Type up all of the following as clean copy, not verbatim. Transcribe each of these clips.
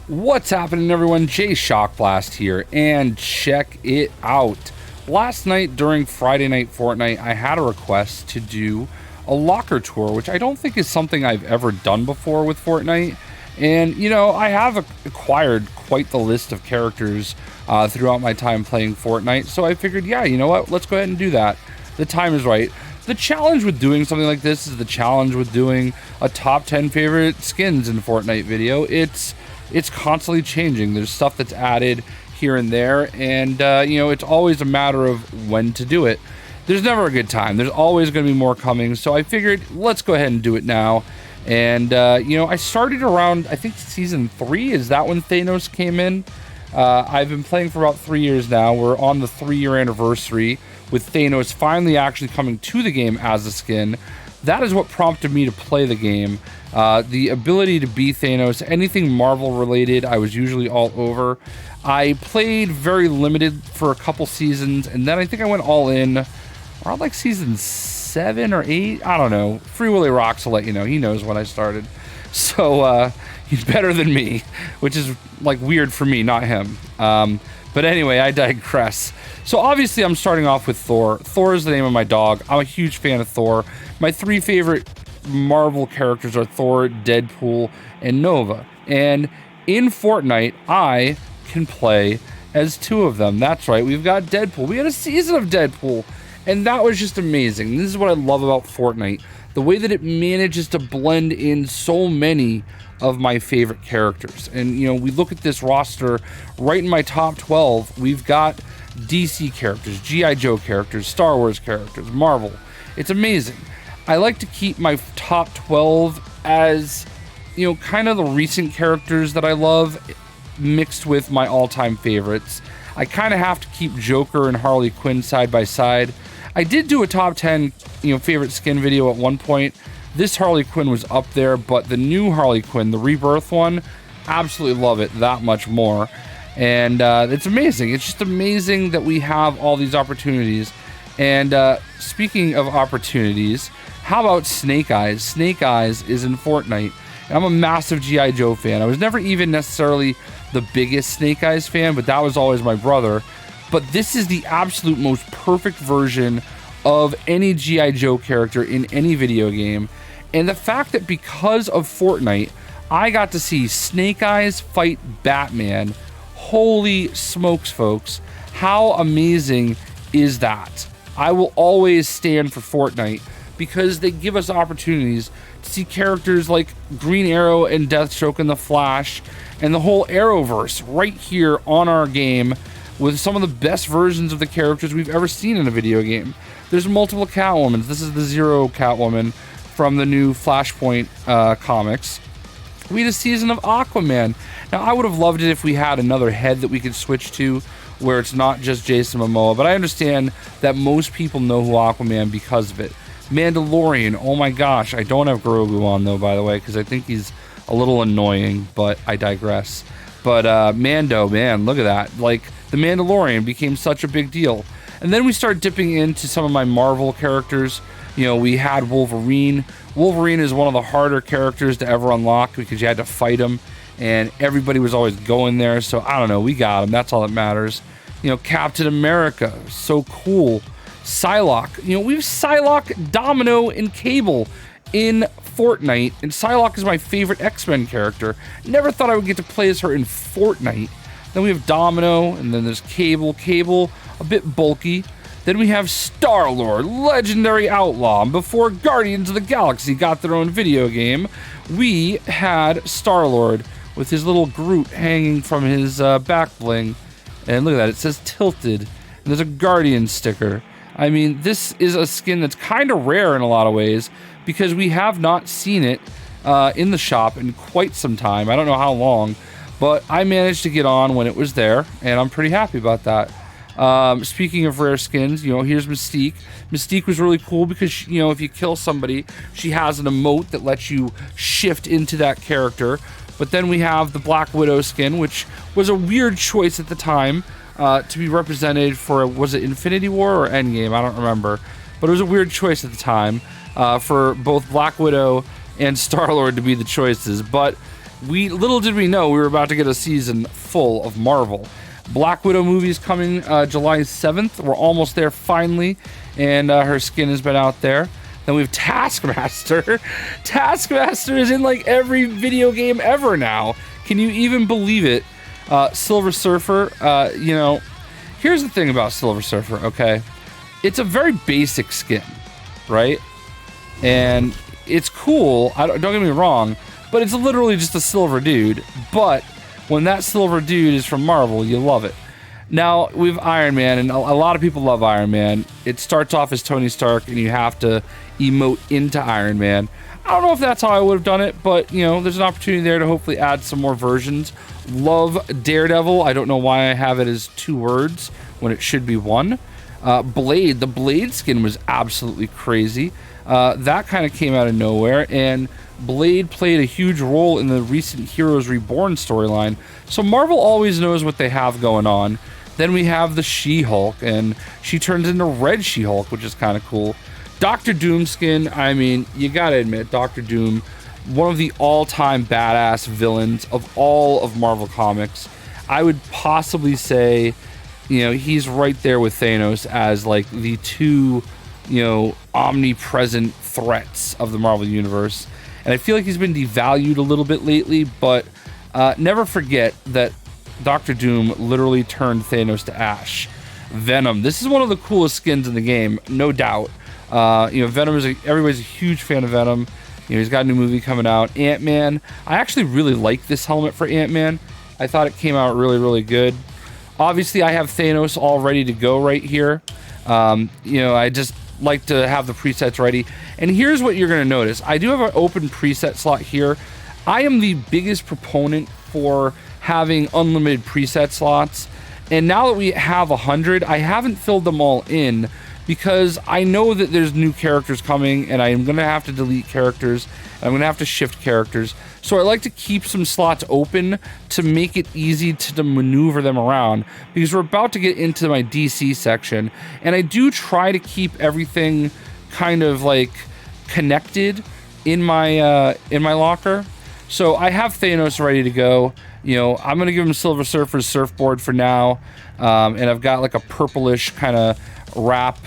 What's happening, everyone? JayShockblast here, and check it out. Last night during Friday Night Fortnite, I had a request to do a locker tour, which I don't think is something I've ever done before with Fortnite. And, you know, I have acquired quite the list of characters throughout my time playing Fortnite, so I figured, yeah, you know what, let's go ahead and do that. The time is right. The challenge with doing something like this is the challenge with doing a top 10 favorite skins in Fortnite video. It's constantly changing. There's stuff that's added here and there, and you know, it's always a matter of when to do it. There's never a good time. There's always going to be more coming, so I figured let's go ahead and do it now. And you know, I started around, I think, season 3. Is that when Thanos came in? I've been playing for about 3 years now. We're on the 3-year anniversary with Thanos finally actually coming to the game as a skin. That is what prompted me to play the game. The ability to be Thanos, anything Marvel related, I was usually all over. I played very limited for a couple seasons, and then I think I went all in around like season 7 or 8. I don't know. Free Willy Rocks will let you know. He knows when I started. So he's better than me, which is like weird for me, not him. But anyway, I digress. So obviously I'm starting off with Thor. Thor is the name of my dog. I'm a huge fan of Thor. My 3 favorite Marvel characters are Thor, Deadpool, and Nova. And in Fortnite, I can play as 2 of them. That's right, we've got Deadpool. We had a season of Deadpool, and that was just amazing. This is what I love about Fortnite. The way that it manages to blend in so many of my favorite characters. And, you know, we look at this roster right in my top 12. We've got DC characters, G.I. Joe characters, Star Wars characters, Marvel. It's amazing. I like to keep my top 12 as, you know, kind of the recent characters that I love mixed with my all-time favorites. I kind of have to keep Joker and Harley Quinn side by side. I did do a top 10, you know, favorite skin video at one point. This Harley Quinn was up there, but the new Harley Quinn, the Rebirth one, absolutely love it that much more. And it's amazing. It's just amazing that we have all these opportunities. And speaking of opportunities, how about Snake Eyes? Snake Eyes is in Fortnite, and I'm a massive G.I. Joe fan. I was never even necessarily the biggest Snake Eyes fan, but that was always my brother. But this is the absolute most perfect version of any G.I. Joe character in any video game. And the fact that because of Fortnite, I got to see Snake Eyes fight Batman. Holy smokes, folks. How amazing is that? I will always stand for Fortnite because they give us opportunities to see characters like Green Arrow and Deathstroke and the Flash and the whole Arrowverse right here on our game with some of the best versions of the characters we've ever seen in a video game. There's multiple Catwomans. This is the Zero Catwoman from the new Flashpoint comics. We had a season of Aquaman. Now, I would have loved it if we had another head that we could switch to where it's not just Jason Momoa, but I understand that most people know who Aquaman because of it. Mandalorian, oh my gosh. I don't have Grogu on, though, by the way, because I think he's a little annoying, but I digress. But Mando, man, look at that. Like, the Mandalorian became such a big deal. And then we start dipping into some of my Marvel characters. You know, we had Wolverine. Wolverine is one of the harder characters to ever unlock because you had to fight him, and everybody was always going there. So I don't know, we got him. That's all that matters. You know, Captain America, so cool. Psylocke, you know, we have Psylocke, Domino, and Cable in Fortnite, and Psylocke is my favorite X-Men character. Never thought I would get to play as her in Fortnite. Then we have Domino, and then there's Cable. Cable, a bit bulky. Then we have Star-Lord, legendary outlaw. Before Guardians of the Galaxy got their own video game, we had Star-Lord with his little Groot hanging from his back bling. And look at that, it says Tilted. And there's a Guardian sticker. I mean, this is a skin that's kind of rare in a lot of ways because we have not seen it in the shop in quite some time. I don't know how long, but I managed to get on when it was there, and I'm pretty happy about that. Speaking of rare skins, you know, here's Mystique. Mystique was really cool because, you know, if you kill somebody, she has an emote that lets you shift into that character. But then we have the Black Widow skin, which was a weird choice at the time to be represented for, was it Infinity War or Endgame? I don't remember. But it was a weird choice at the time for both Black Widow and Star-Lord to be the choices. But little did we know we were about to get a season full of Marvel. Black Widow movie's coming July 7th. We're almost there finally, and her skin has been out there. Then we have Taskmaster. Taskmaster is in like every video game ever now. Can you even believe it? Silver Surfer, you know, here's the thing about Silver Surfer, okay? It's a very basic skin, right? And it's cool, don't get me wrong, but it's literally just a silver dude. But when that silver dude is from Marvel, you love it. Now, we have Iron Man, and a lot of people love Iron Man. It starts off as Tony Stark, and you have to emote into Iron Man. I don't know if that's how I would have done it, but, you know, there's an opportunity there to hopefully add some more versions. Love Daredevil. I don't know why I have it as 2 words when it should be 1. Blade. The Blade skin was absolutely crazy. That kind of came out of nowhere, and Blade played a huge role in the recent Heroes Reborn storyline. So Marvel always knows what they have going on. Then we have the She-Hulk, and she turns into Red She-Hulk, which is kind of cool. Doctor Doom skin, I mean, you gotta admit, Doctor Doom, one of the all-time badass villains of all of Marvel Comics. I would possibly say, you know, he's right there with Thanos as like the 2, you know, omnipresent threats of the Marvel Universe. And I feel like he's been devalued a little bit lately, but never forget that Doctor Doom literally turned Thanos to ash. Venom, this is one of the coolest skins in the game, no doubt. You know, Venom is everybody's a huge fan of Venom. You know, he's got a new movie coming out. Ant-Man, I actually really like this helmet for Ant-Man. I thought it came out really, really good. Obviously, I have Thanos all ready to go right here. You know, I just like to have the presets ready. And here's what you're going to notice. I do have an open preset slot here. I am the biggest proponent for having unlimited preset slots. And now that we have 100, I haven't filled them all in because I know that there's new characters coming and I am going to have to delete characters. And I'm going to have to shift characters. So I like to keep some slots open to make it easy to maneuver them around because we're about to get into my DC section. And I do try to keep everything kind of like connected in my locker. So I have Thanos ready to go. You know, I'm going to give him Silver Surfer's surfboard for now. And I've got like a purplish kind of wrap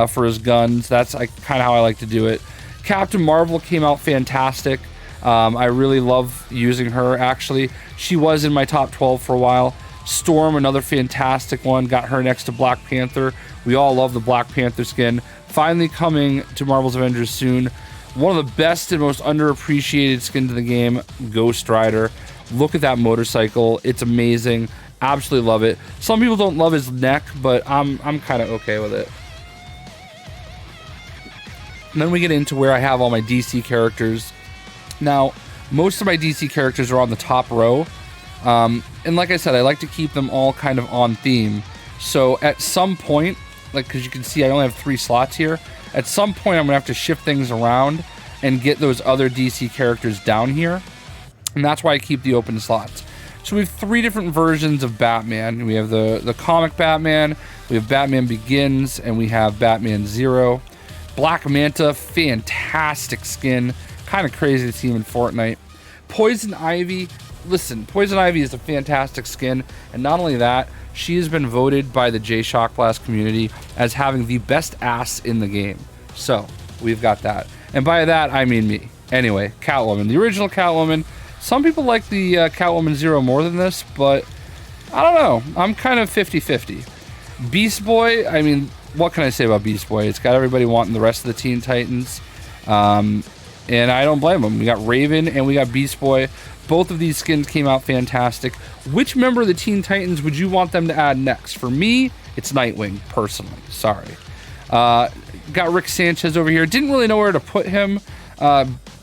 for his guns. That's kind of how I like to do it. Captain Marvel came out fantastic. I really love using her, actually. She was in my top 12 for a while. Storm, another fantastic one. Got her next to Black Panther. We all love the Black Panther skin. Finally coming to Marvel's Avengers soon. One of the best and most underappreciated skins in the game, Ghost Rider. Look at that motorcycle. It's amazing. Absolutely love it. Some people don't love his neck, but I'm kind of okay with it. And then we get into where I have all my DC characters. Now, most of my DC characters are on the top row. And like I said, I like to keep them all kind of on theme. So at some point, like, because you can see I only have 3 slots here. At some point, I'm going to have to shift things around and get those other DC characters down here. And that's why I keep the open slots. So we have 3 different versions of Batman. We have the comic Batman, we have Batman Begins, and we have Batman Zero. Black Manta, fantastic skin. Kind of crazy to see him in Fortnite. Poison Ivy, listen, Poison Ivy is a fantastic skin. And not only that, she has been voted by the JayShockblast community as having the best ass in the game. So, we've got that. And by that, I mean me. Anyway, Catwoman, the original Catwoman. Some people like the Catwoman Zero more than this, but I don't know. I'm kind of 50-50. Beast Boy, I mean, what can I say about Beast Boy? It's got everybody wanting the rest of the Teen Titans. And I don't blame them. We got Raven and we got Beast Boy. Both of these skins came out fantastic. Which member of the Teen Titans would you want them to add next? For me, it's Nightwing, personally. Sorry. Got Rick Sanchez over here. Didn't really know where to put him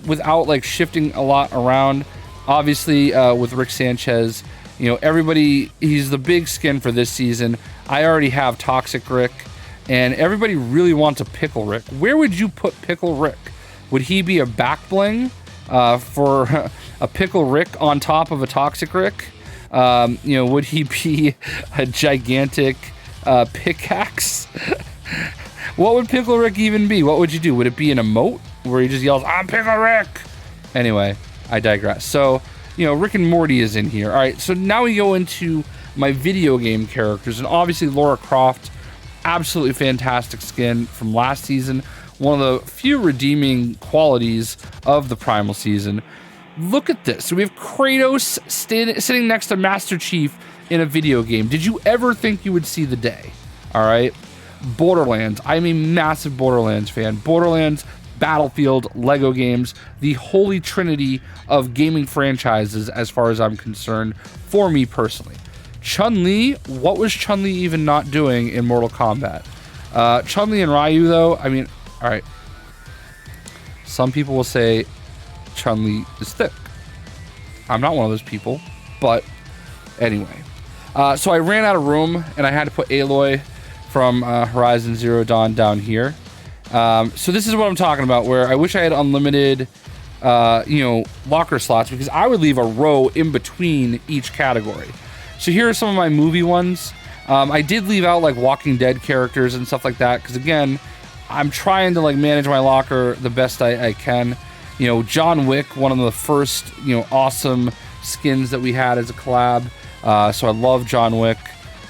without like shifting a lot around. Obviously, with Rick Sanchez, you know, everybody, he's the big skin for this season. I already have Toxic Rick, and everybody really wants a Pickle Rick. Where would you put Pickle Rick? Would he be a back bling for a Pickle Rick on top of a Toxic Rick? You know, would he be a gigantic pickaxe? What would Pickle Rick even be? What would you do? Would it be an emote where he just yells, "I'm Pickle Rick"? Anyway, I digress. So, you know, Rick and Morty is in here. All right, so now we go into my video game characters, and obviously Lara Croft, absolutely fantastic skin from last season. One of the few redeeming qualities of the Primal season. Look at this. So we have Kratos sitting next to Master Chief in a video game. Did you ever think you would see the day? All right. Borderlands. I'm a massive Borderlands fan. Borderlands, Battlefield, Lego games, the holy trinity of gaming franchises as far as I'm concerned, for me personally. Chun-Li, what was Chun-Li even not doing in Mortal Kombat? Chun-Li and Ryu, though, I mean, all right. Some people will say Chun-Li is thick. I'm not one of those people, but anyway. So I ran out of room, and I had to put Aloy from Horizon Zero Dawn down here. So this is what I'm talking about, where I wish I had unlimited, you know, locker slots, because I would leave a row in between each category. So here are some of my movie ones. I did leave out like Walking Dead characters and stuff like that, because again, I'm trying to like manage my locker the best I can. You know, John Wick, one of the first, you know, awesome skins that we had as a collab. So I love John Wick.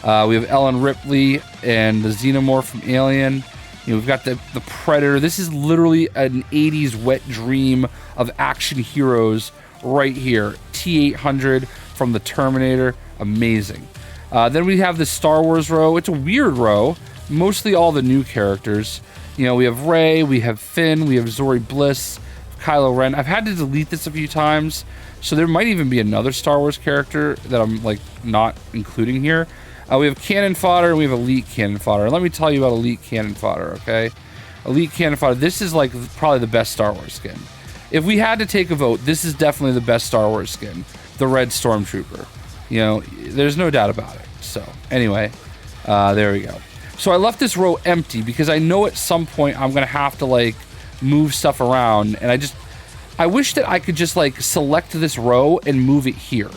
We have Ellen Ripley and the Xenomorph from Alien. You know, we've got the Predator. This is literally an 80s wet dream of action heroes right here. T-800 from the Terminator. Amazing. Then we have the Star Wars row. It's a weird row. Mostly all the new characters. You know, we have Rey, we have Finn, we have Zori Bliss, Kylo Ren. I've had to delete this a few times, so there might even be another Star Wars character that I'm like not including here. We have cannon fodder, and we have elite cannon fodder. And let me tell you about elite cannon fodder, okay? Elite cannon fodder. This is like probably the best Star Wars skin. If we had to take a vote, this is definitely the best Star Wars skin. The Red Stormtrooper. You know, there's no doubt about it. So anyway, there we go. So I left this row empty because I know at some point I'm gonna have to like move stuff around, and I wish that I could just like select this row and move it here,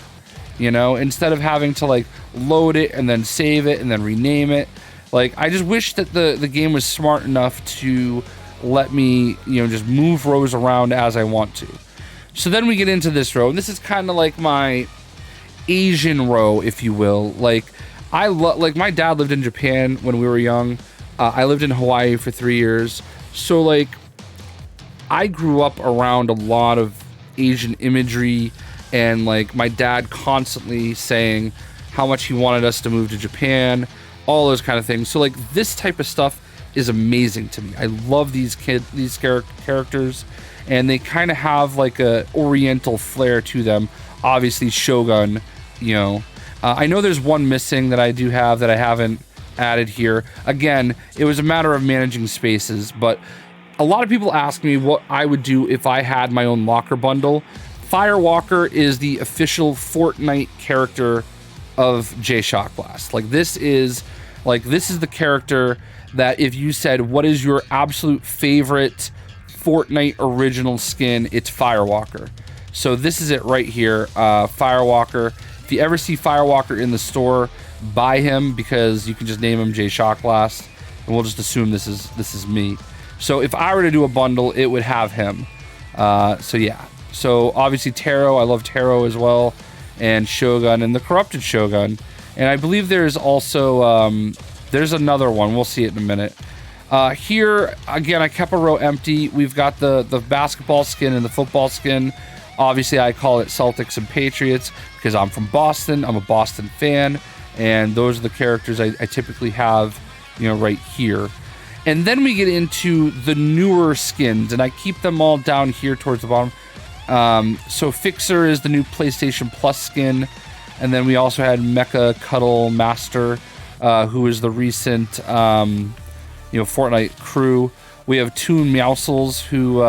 you know, instead of having to like load it and then save it and then rename it. Like, I just wish that the game was smart enough to let me, you know, just move rows around as I want to. So then we get into this row, and this is kind of like my Asian row, if you will. Like, like my dad lived in Japan when we were young. I lived in Hawaii for 3 years. So like, I grew up around a lot of Asian imagery, and like my dad constantly saying how much he wanted us to move to Japan, all those kind of things. So like, this type of stuff is amazing to me. I love these characters, and they kind of have like a oriental flair to them. Obviously Shogun, you know. I know there's one missing that I do have that I haven't added here. Again, it was a matter of managing spaces, but a lot of people ask me what I would do if I had my own locker bundle. Firewalker is the official Fortnite character of JayShockblast. Like, this is the character that if you said, what is your absolute favorite Fortnite original skin, it's Firewalker. So this is it right here, Firewalker. If you ever see Firewalker in the store, buy him, because you can just name him JayShockblast, and we'll just assume this is me. So if I were to do a bundle, it would have him. So yeah. So obviously Taro, I love Taro as well, and Shogun, and the Corrupted Shogun. And I believe there's also, there's another one. We'll see it in a minute. Here, again, I kept a row empty. We've got the basketball skin and the football skin. Obviously, I call it Celtics and Patriots because I'm from Boston. I'm a Boston fan, and those are the characters I typically have, you know, right here. And then we get into the newer skins, and I keep them all down here towards the bottom. So Fixer is the new PlayStation Plus skin, and then we also had Mecha Cuddle Master, who is the recent, you know, Fortnite crew. We have Toon Meowsles, who,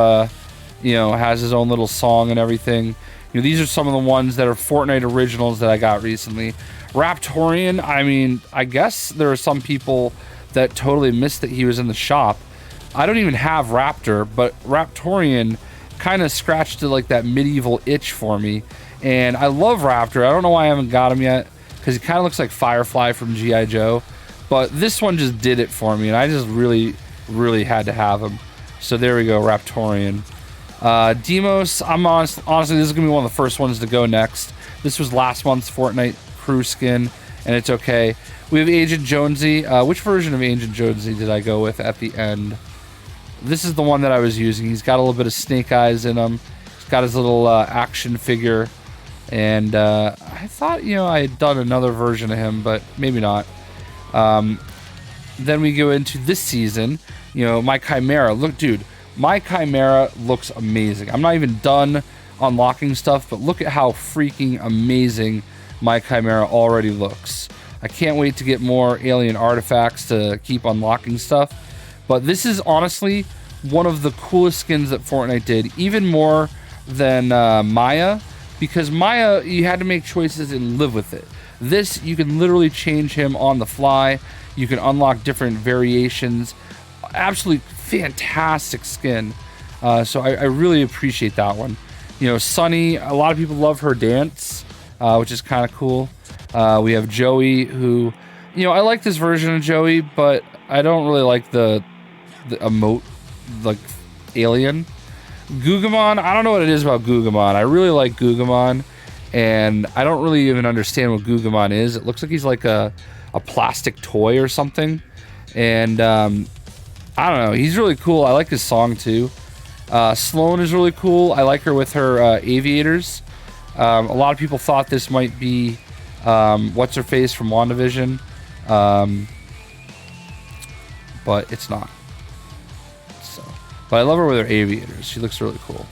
you know, has his own little song and everything. You know, these are some of the ones that are Fortnite originals that I got recently. Raptorian, I mean, I guess there are some people that totally missed that he was in the shop. I don't even have Raptor, but Raptorian kind of scratched like that medieval itch for me. And I love Raptor. I don't know why I haven't got him yet, because he kind of looks like Firefly from G.I. Joe. But this one just did it for me, and I just really, really had to have him. So there we go, Raptorian. Demos, honestly, this is going to be one of the first ones to go next. This was last month's Fortnite crew skin, and it's okay. We have Agent Jonesy. Which version of Agent Jonesy did I go with at the end? This is the one that I was using. He's got a little bit of snake eyes in him. He's got his little action figure. And I thought, you know, I had done another version of him, but maybe not. Then we go into this season. You know, my Chimera. Look, dude, my Chimera looks amazing. I'm not even done unlocking stuff, but look at how freaking amazing my Chimera already looks. I can't wait to get more alien artifacts to keep unlocking stuff. But this is honestly one of the coolest skins that Fortnite did, even more than Maya, because Maya, you had to make choices and live with it. This, you can literally change him on the fly. You can unlock different variations. Absolutely fantastic skin. So I really appreciate that one. You know, Sunny, a lot of people love her dance, which is kind of cool. We have Joey, who, you know, I like this version of Joey, but I don't really like the emote, like, alien. Gugamon, I don't know what it is about Gugamon. I really like Gugamon, and I don't really even understand what Gugamon is. It looks like he's like a plastic toy or something, and I don't know. He's really cool. I like his song too. Sloan is really cool. I like her with her aviators. A lot of people thought this might be what's her face from WandaVision, but it's not. But I love her with her aviators. She looks really cool.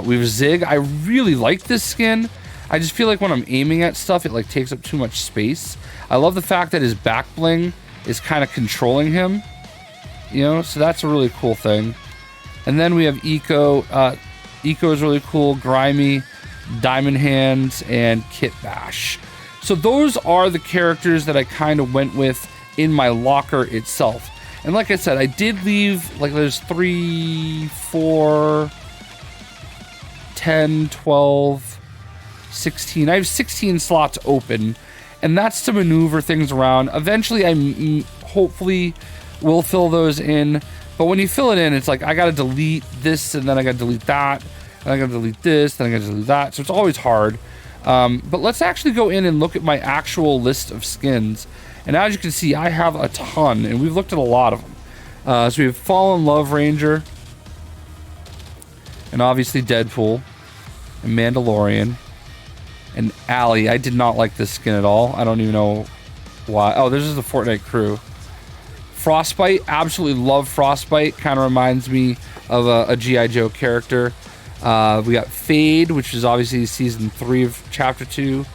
We have Zig. I really like this skin. I just feel like when I'm aiming at stuff, it like takes up too much space. I love the fact that his back bling is kind of controlling him. You know, so that's a really cool thing. And then we have Eco. Eco is really cool. Grimy, Diamond Hands, and Kit Bash. So those are the characters that I kind of went with in my locker itself. And like I said, I did leave, like, there's 3, 4, 10, 12, 16. I have 16 slots open, and that's to maneuver things around. Eventually, I hopefully will fill those in. But when you fill it in, it's like, I got to delete this, and then I got to delete that, and I got to delete this, then I got to delete that. So it's always hard. But let's actually go in and look at my actual list of skins. And as you can see, I have a ton, and we've looked at a lot of them. So we have Fallen Love Ranger, and obviously Deadpool, and Mandalorian, and Allie. I did not like this skin at all. I don't even know why. Oh, this is the Fortnite crew. Frostbite, absolutely love Frostbite. Kind of reminds me of a G.I. Joe character. We got Fade, which is obviously season 3 of chapter 2.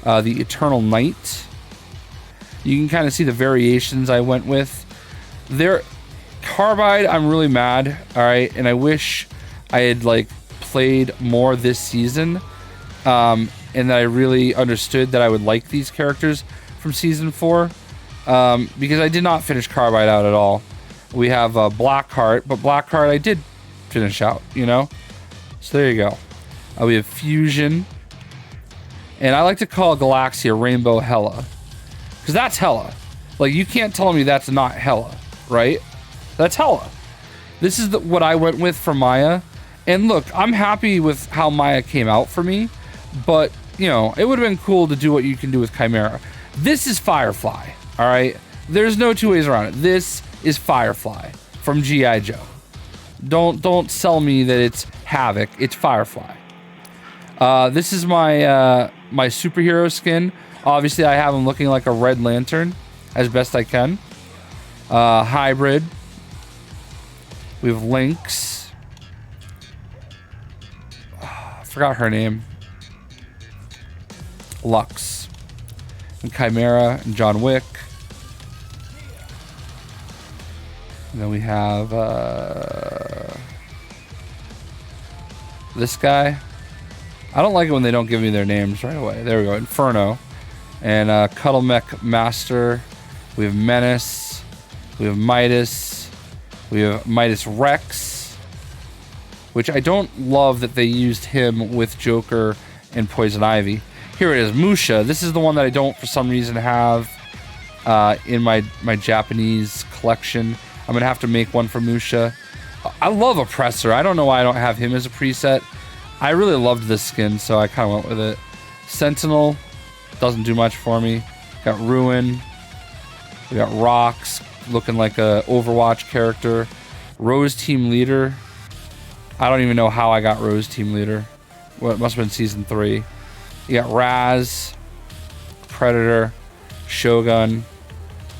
The Eternal Night. You can kind of see the variations I went with. Carbide, I'm really mad. All right, and I wish I had like played more this season, and that I really understood that I would like these characters from season 4, because I did not finish Carbide out at all. We have Blackheart, but Blackheart I did finish out, you know. So there you go. We have Fusion, and I like to call Galaxia Rainbow Hella. Because that's Hella. Like, you can't tell me that's not Hella, right? That's Hella. This is what I went with for Maya. And look, I'm happy with how Maya came out for me. But, you know, it would have been cool to do what you can do with Chimera. This is Firefly, all right? There's no two ways around it. This is Firefly from G.I. Joe. Don't sell me that it's Havoc. It's Firefly. This is my my superhero skin. Obviously, I have him looking like a Red Lantern as best I can. Hybrid. We have Lynx. I forgot her name. Lux. And Chimera and John Wick. And then we have this guy. I don't like it when they don't give me their names right away. There we go. Inferno. And Cuddle Mech Master. We have Menace. We have Midas. We have Midas Rex. Which I don't love that they used him with Joker and Poison Ivy. Here it is. Musha. This is the one that I don't, for some reason, have in my Japanese collection. I'm going to have to make one for Musha. I love Oppressor. I don't know why I don't have him as a preset. I really loved this skin, so I kind of went with it. Sentinel doesn't do much for me. Got Ruin. We got Rocks, looking like a Overwatch character. Rose Team Leader. I don't even know how I got Rose Team Leader. Well, it must have been Season 3. You got Raz, Predator, Shogun,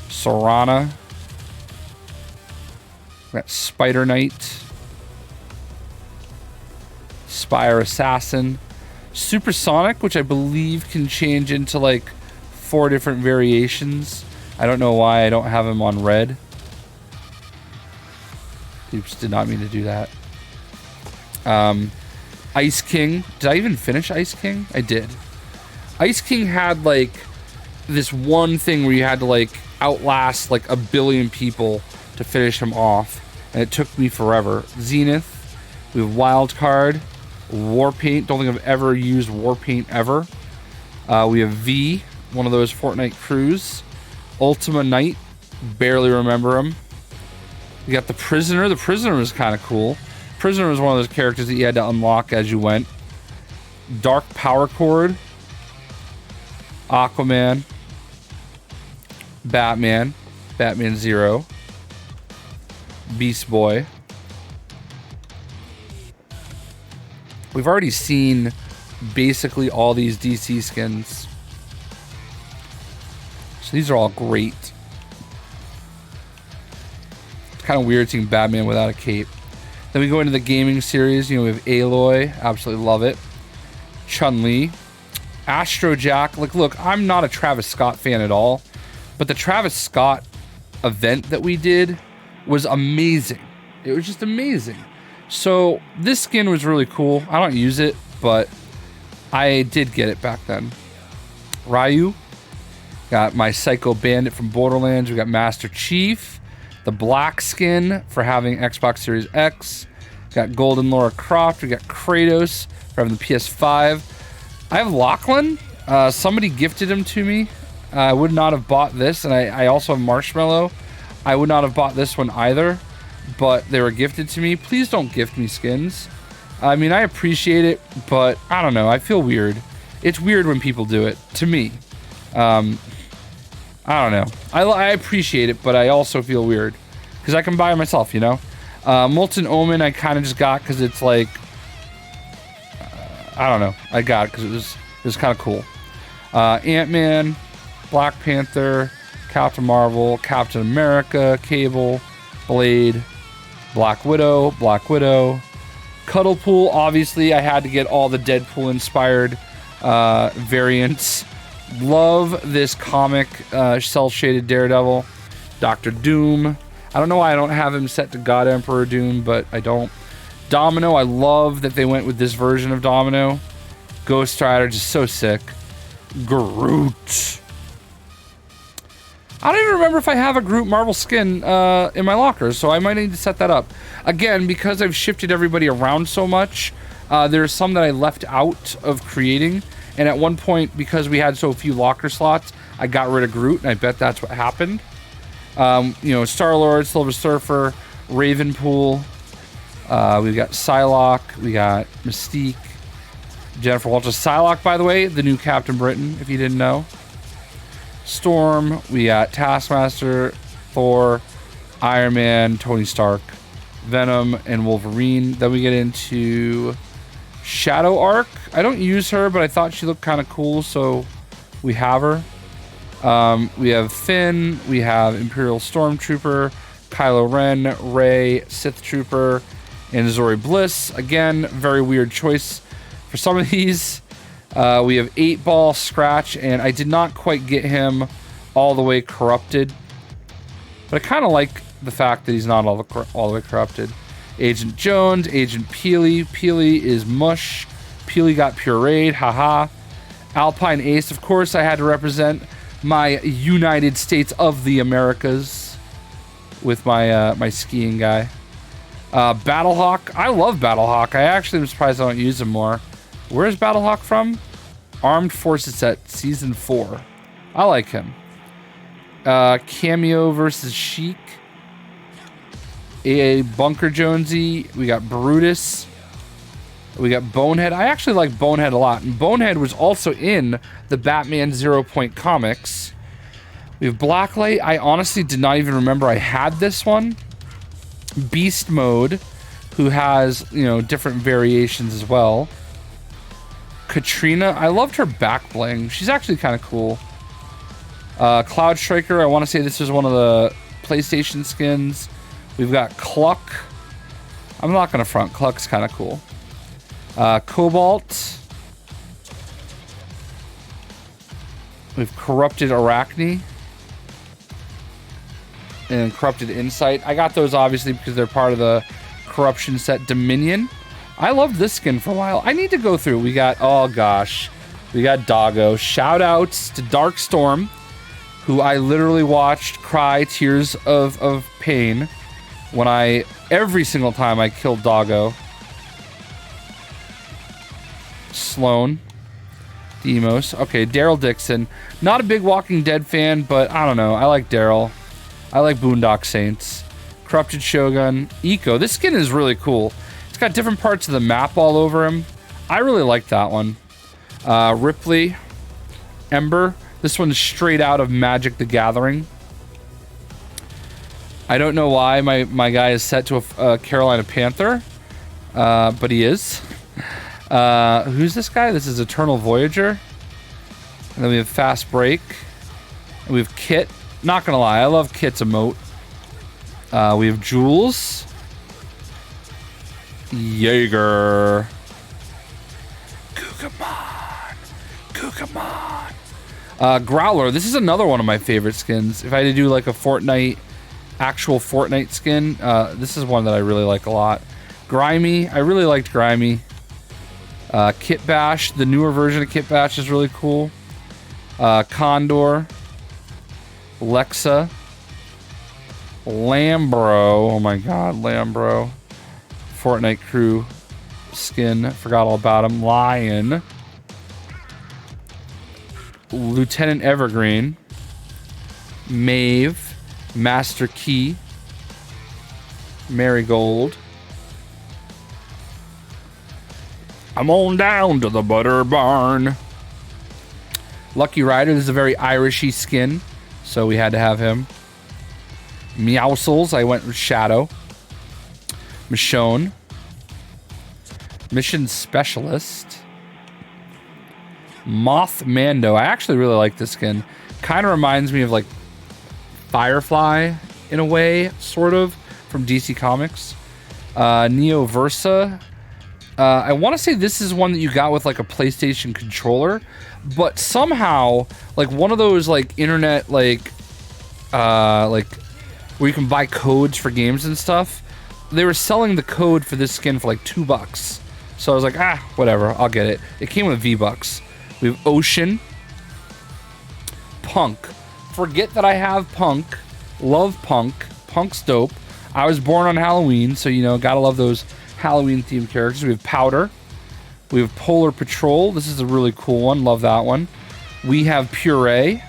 Sorana. We got Spider Knight, Spire Assassin, Supersonic, which I believe can change into like 4 different variations. I don't know why I don't have him on red. Oops, did not mean to do that. Ice King. Did I even finish Ice King? I did. Ice King had like this one thing where you had to like outlast like 1 billion people to finish him off, and it took me forever. Zenith. We have Wildcard. Warpaint. Don't think I've ever used Warpaint ever. We have V, one of those Fortnite crews. Ultima Knight. Barely remember him. We got the Prisoner. The Prisoner was kind of cool. Prisoner was one of those characters that you had to unlock as you went. Dark Power Chord. Aquaman. Batman. Batman Zero. Beast Boy. We've already seen basically all these DC skins. So these are all great. It's kind of weird seeing Batman without a cape. Then we go into the gaming series. You know, we have Aloy. Absolutely love it. Chun-Li. Astrojack. Like, look, I'm not a Travis Scott fan at all, but the Travis Scott event that we did was amazing. It was just amazing. So this skin was really cool. I don't use it, but I did get it back then. Ryu. Got my Psycho Bandit from Borderlands. We got Master Chief. The black skin for having Xbox Series X. Got Golden Lara Croft. We got Kratos for having the PS5. I have Lachlan. Somebody gifted him to me. I would not have bought this. And I also have Marshmallow. I would not have bought this one either, but they were gifted to me. Please don't gift me skins. I mean, I appreciate it, but I don't know. I feel weird. It's weird when people do it to me. I don't know. I appreciate it, but I also feel weird because I can buy it myself, you know? Molten Omen I kind of just got because it's like, I don't know. I got it because it was kind of cool. Ant-Man, Black Panther, Captain Marvel, Captain America, Cable, Blade, Black Widow, Cuddlepool. Obviously, I had to get all the Deadpool inspired variants. Love this comic cel-shaded Daredevil. Dr. Doom. I don't know why I don't have him set to God Emperor Doom, but I don't. Domino. I love that they went with this version of Domino. Ghost Rider, just so sick. Groot. I don't even remember if I have a Groot Marvel skin in my locker, so I might need to set that up. Again, because I've shifted everybody around so much, there's some that I left out of creating. And at one point, because we had so few locker slots, I got rid of Groot, and I bet that's what happened. You know, Star-Lord, Silver Surfer, Ravenpool. We've got Psylocke. We got Mystique. Jennifer Walters. Psylocke, by the way, the new Captain Britain, if you didn't know. Storm. We got Taskmaster, Thor, Iron Man, Tony Stark, Venom, and Wolverine. Then we get into Shadow Arc. I don't use her, but I thought she looked kind of cool, so we have her. We have Finn. We have Imperial Stormtrooper, Kylo Ren, Rey, Sith Trooper, and Zori Bliss. Again, very weird choice for some of these. We have 8-Ball, Scratch, and I did not quite get him all the way corrupted, but I kind of like the fact that he's not all the way corrupted. Agent Jones, Agent Peely. Peely is mush. Peely got pureed, haha. Alpine Ace, of course, I had to represent my United States of the Americas with my my skiing guy. Battlehawk, I love Battlehawk. I actually am surprised I don't use him more. Where's Battlehawk from? Armed Forces at Season 4. I like him. Cameo versus Sheik. A Bunker Jonesy. We got Brutus. We got Bonehead. I actually like Bonehead a lot. And Bonehead was also in the Batman 0 Point comics. We have Blacklight. I honestly did not even remember I had this one. Beast Mode, who has, you know, different variations as well. Katrina. I loved her back bling. She's actually kind of cool. Cloud Striker. I want to say this is one of the PlayStation skins. We've got Cluck. I'm not going to front. Cluck's kind of cool. Cobalt. We've Corrupted Arachne. And Corrupted Insight. I got those obviously because they're part of the corruption set Dominion. I loved this skin for a while. I need to go through. We got, oh gosh. We got Doggo. Shout outs to Darkstorm, who I literally watched cry tears of pain when every single time I killed Doggo. Sloan. Demos. Okay, Daryl Dixon. Not a big Walking Dead fan, but I don't know. I like Daryl. I like Boondock Saints. Corrupted Shogun. Eco. This skin is really cool. It's got different parts of the map all over him. I really like that one. Ripley. Ember. This one's straight out of Magic the Gathering. I don't know why my guy is set to a Carolina Panther. But he is. Who's this guy? This is Eternal Voyager. And then we have Fast Break. And we have Kit. Not gonna lie, I love Kit's emote. We have Jules. Jaeger. Kukamon. Growler. This is another one of my favorite skins. If I had to do like a Fortnite, actual Fortnite skin, this is one that I really like a lot. Grimy. I really liked Grimy. Kit Bash. The newer version of Kit Bash is really cool. Condor. Lexa. Lambro. Oh my god, Lambro. Fortnite crew skin. Forgot all about him. Lion. Lieutenant Evergreen. Maeve. Master Key. Marigold. I'm on down to the butter barn. Lucky Rider. This is a very Irishy skin, so we had to have him. Meowscles. I went with Shadow. Michonne. Mission Specialist. Moth Mando. I actually really like this skin. Kind of reminds me of like Firefly in a way, sort of, from DC Comics. Neo Versa. I want to say this is one that you got with like a PlayStation controller, but somehow like one of those like internet like where you can buy codes for games and stuff. They were selling the code for this skin for like $2. So I was like, whatever, I'll get it. It came with V-Bucks. We have Ocean. Punk. Forget that I have Punk. Love Punk. Punk's dope. I was born on Halloween, so, you know, gotta love those Halloween-themed characters. We have Powder. We have Polar Patrol. This is a really cool one. Love that one. We have Puree.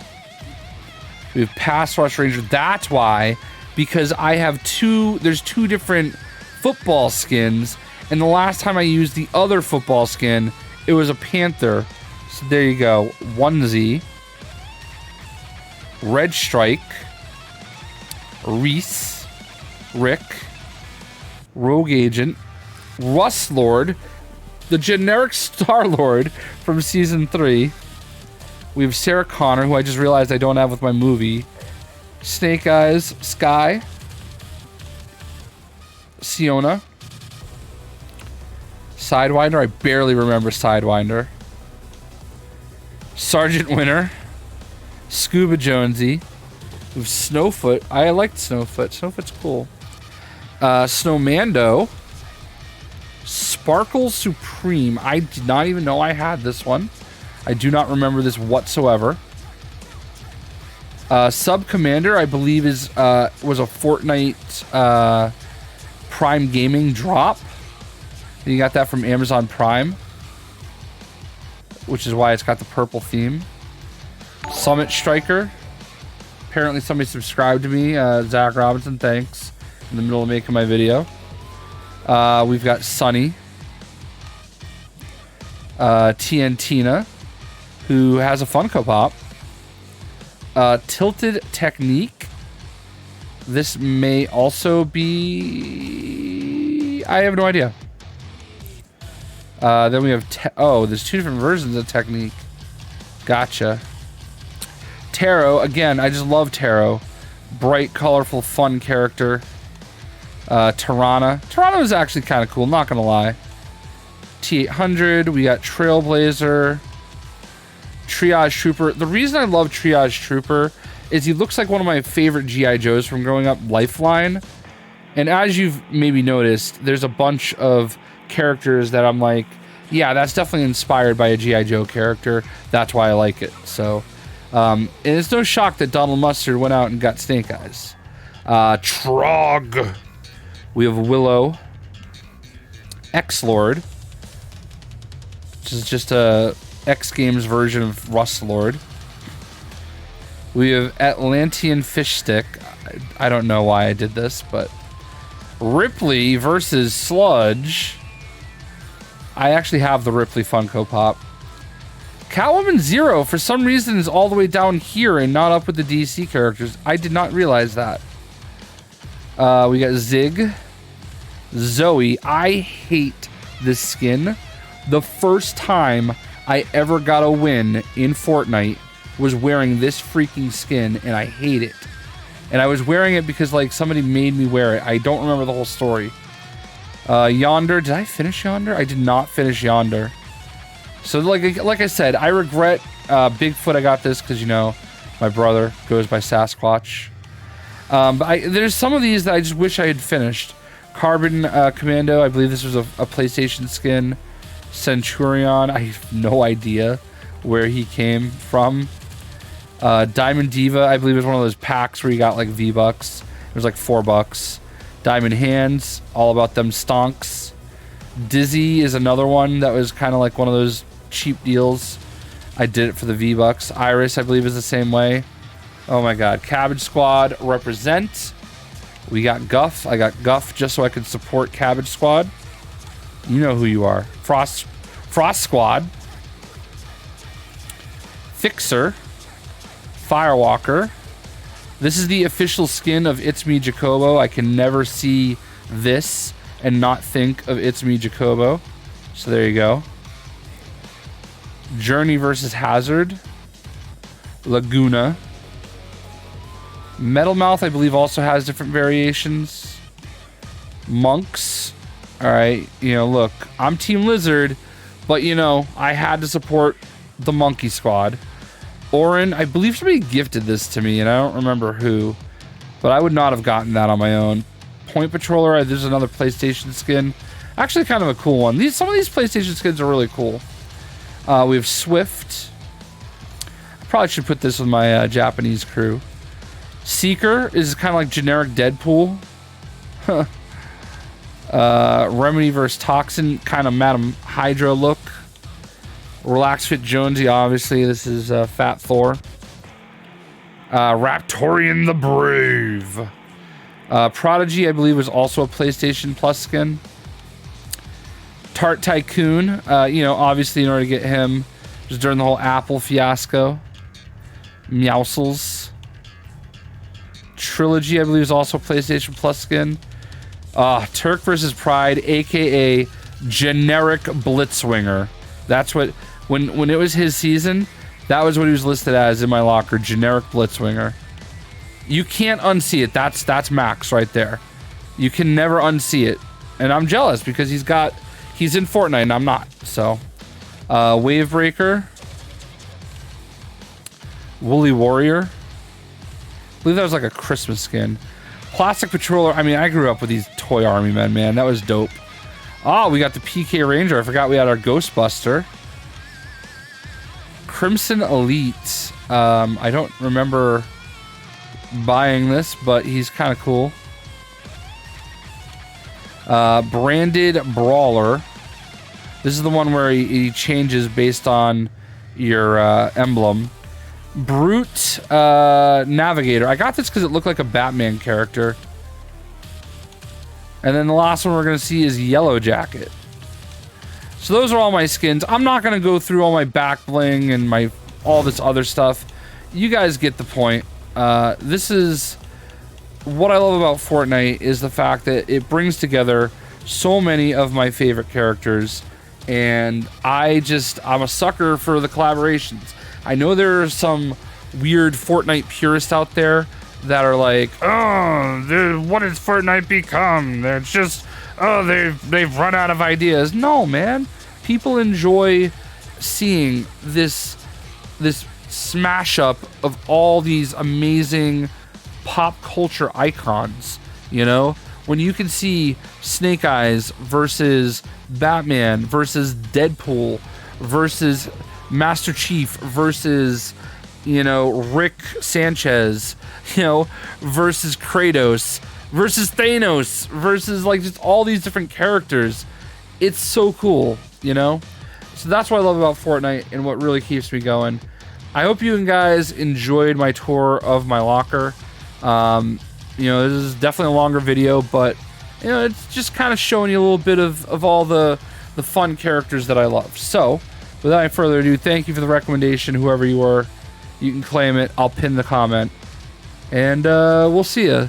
We have Pass Rush Ranger. That's why, because I have there's two different football skins, and the last time I used the other football skin, it was a Panther. So there you go. Onesie. Red Strike. Reese. Rick. Rogue Agent. Rust Lord. The generic Star-Lord from Season 3. We have Sarah Connor, who I just realized I don't have with my movie. Snake Eyes. Sky. Siona. Sidewinder. I barely remember Sidewinder. Sergeant Winter. Scuba Jonesy. We have Snowfoot. I liked Snowfoot. Snowfoot's cool. Snowmando. Sparkle Supreme. I did not even know I had this one. I do not remember this whatsoever. Sub Commander, I believe, was a Fortnite Prime Gaming drop. And you got that from Amazon Prime, which is why it's got the purple theme. Summit Striker. Apparently somebody subscribed to me. Zach Robinson, thanks. in the middle of making my video. We've got Sunny. Tiantina, who has a Funko Pop. Tilted Technique. This may also be... I have no idea. Then we have... oh, there's two different versions of Technique. Gotcha. Taro. Again, I just love Taro. Bright, colorful, fun character. Tirana. Tirana is actually kind of cool, not gonna lie. T800. We got Trailblazer. Triage Trooper. The reason I love Triage Trooper is he looks like one of my favorite G.I. Joes from growing up, Lifeline. And as you've maybe noticed, there's a bunch of characters that I'm like, yeah, that's definitely inspired by a G.I. Joe character. That's why I like it. So, and it's no shock that Donald Mustard went out and got Snake Eyes. Trog. We have Willow. X-Lord, which is just a X Games version of Rust Lord. We have Atlantean Fish Stick. I don't know why I did this, but Ripley versus Sludge. I actually have the Ripley Funko Pop. Catwoman Zero, for some reason, is all the way down here and not up with the DC characters. I did not realize that. We got Zig. Zoe. I hate this skin. The first time I ever got a win in Fortnite was wearing this freaking skin, and I hate it. And I was wearing it because, like, somebody made me wear it. I don't remember the whole story. Yonder. Did I finish Yonder? I did not finish Yonder. So, like I said, I regret Bigfoot. I got this because, you know, my brother goes by Sasquatch. But there's some of these that I just wish I had finished. Carbon Commando. I believe this was a PlayStation skin. Centurion. I have no idea where he came from. Diamond Diva. I believe it was one of those packs where you got like V-Bucks. It was like $4. Diamond Hands. All about them stonks. Dizzy is another one that was kind of like one of those cheap deals. I did it for the V-Bucks. Iris, I believe, is the same way. Oh my god. Cabbage Squad represent. We got Guff. I got Guff just so I could support Cabbage Squad. You know who you are. Frost Squad. Fixer. Firewalker. This is the official skin of It's Me Jacobo. I can never see this and not think of It's Me Jacobo. So there you go. Journey versus Hazard. Laguna. Metal Mouth, I believe, also has different variations. Monks. Alright, you know, look, I'm Team Lizard, but, you know, I had to support the Monkey Squad. Orin, I believe somebody gifted this to me, and I don't remember who, but I would not have gotten that on my own. Point Patroller, there's another PlayStation skin. Actually, kind of a cool one. Some of these PlayStation skins are really cool. We have Swift. I probably should put this with my Japanese crew. Seeker is kind of like generic Deadpool. Remedy vs. Toxin, kind of Madam Hydra look. Relax Fit Jonesy, obviously. This is Fat Thor. Raptorian the Brave. Prodigy, I believe, was also a PlayStation Plus skin. Tart Tycoon, you know, obviously in order to get him, just during the whole Apple fiasco. Meowsles. Trilogy, I believe, is also a PlayStation Plus skin. Turk vs. Pride, aka generic Blitzwinger. That's what, when it was his season, that was what he was listed as in my locker, generic Blitzwinger. You can't unsee it. That's Max right there. You can never unsee it. And I'm jealous because he's in Fortnite and I'm not. So, Wavebreaker. Woolly Warrior. I believe that was like a Christmas skin. Plastic Patroller. I mean, I grew up with these toy army men, man. That was dope. Oh, we got the PK Ranger. I forgot we had our Ghostbuster. Crimson Elite. I don't remember buying this, but he's kind of cool. Branded Brawler. This is the one where he changes based on your emblem. Brute Navigator. I got this because it looked like a Batman character. And then the last one we're going to see is Yellow Jacket. So those are all my skins. I'm not going to go through all my back bling and all this other stuff. You guys get the point. This is what I love about Fortnite, is the fact that it brings together so many of my favorite characters, and I'm a sucker for the collaborations. I know there are some weird Fortnite purists out there that are like, oh, what has Fortnite become? They're just, they've run out of ideas. No, man. People enjoy seeing this smash up of all these amazing pop culture icons, you know? When you can see Snake Eyes versus Batman versus Deadpool versus Master Chief versus, you know, Rick Sanchez, you know, versus Kratos versus Thanos versus like just all these different characters. It's so cool, you know? So that's what I love about Fortnite and what really keeps me going. I hope you guys enjoyed my tour of my locker. You know, this is definitely a longer video, but you know, it's just kind of showing you a little bit of all the fun characters that I love. So without any further ado, thank you for the recommendation, whoever you were. You can claim it. I'll pin the comment. And we'll see ya.